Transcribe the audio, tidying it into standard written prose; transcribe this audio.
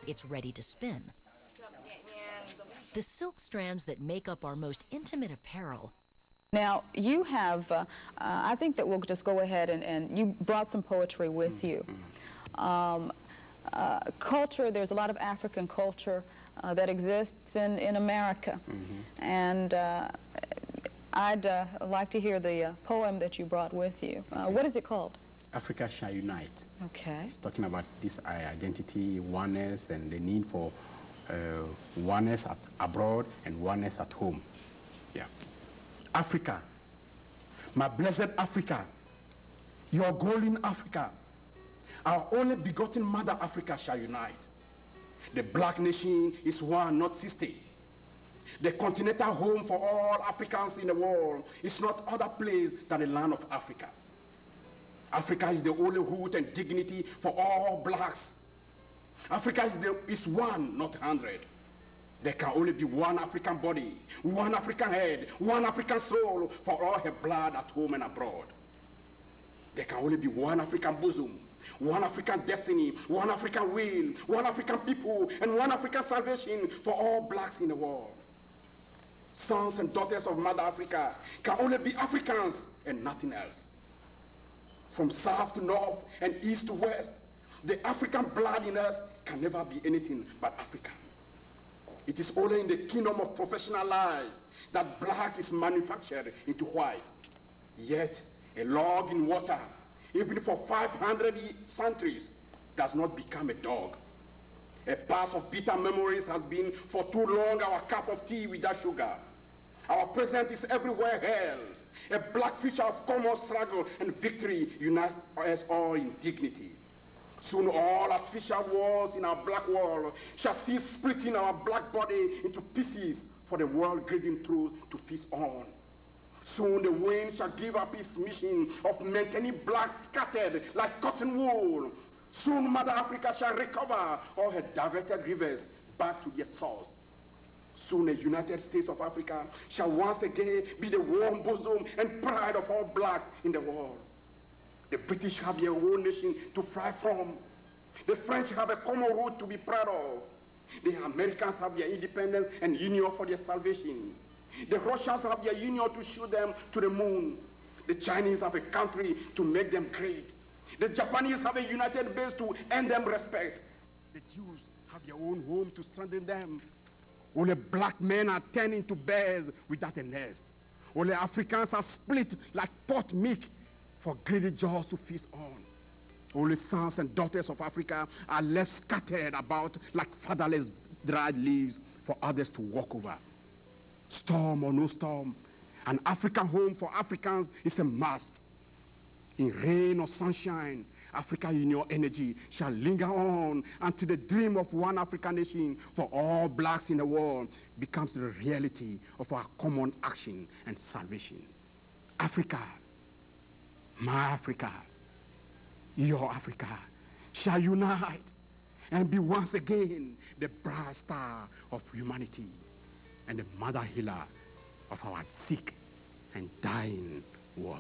it's ready to spin. The silk strands that make up our most intimate apparel. Now, you have, I think that we'll just go ahead and you brought some poetry with you. Culture, there's a lot of African culture that exists in America. And I'd like to hear the poem that you brought with you. What is it called? Africa shall unite. Okay. It's talking about this identity, oneness, and the need for oneness abroad and oneness at home. Yeah. Africa, my blessed Africa, your golden Africa, our only begotten mother Africa shall unite. The black nation is one, not 60. The continental home for all Africans in the world is not other place than the land of Africa. Africa is the only root and dignity for all blacks. Africa is one, not 100. There can only be one African body, one African head, one African soul for all her blood at home and abroad. There can only be one African bosom, one African destiny, one African will, one African people, and one African salvation for all blacks in the world. Sons and daughters of Mother Africa can only be Africans and nothing else. From south to north and east to west, the African blood in us can never be anything but African. It is only in the kingdom of professional lies that black is manufactured into white. Yet, a log in water, even for 500 centuries, does not become a dog. A past of bitter memories has been for too long our cup of tea without sugar. Our present is everywhere held. A black future of common struggle and victory unites us all in dignity. Soon all artificial walls in our black world shall cease splitting our black body into pieces for the world greedy truth to feast on. Soon the wind shall give up its mission of maintaining blacks scattered like cotton wool. Soon Mother Africa shall recover all her diverted rivers back to their source. Soon the United States of Africa shall once again be the warm bosom and pride of all blacks in the world. The British have their own nation to fly from. The French have a common root to be proud of. The Americans have their independence and union for their salvation. The Russians have their union to shoot them to the moon. The Chinese have a country to make them great. The Japanese have a united base to earn them respect. The Jews have their own home to strengthen them. Only black men are turned into bears without a nest. Only Africans are split like pot meat for greedy jaws to feast on. Only sons and daughters of Africa are left scattered about like fatherless dried leaves for others to walk over. Storm or no storm, an African home for Africans is a must. In rain or sunshine, Africa Union energy shall linger on until the dream of one African nation for all blacks in the world becomes the reality of our common action and salvation. Africa, my Africa, your Africa, shall unite and be once again the bright star of humanity and the mother healer of our sick and dying world.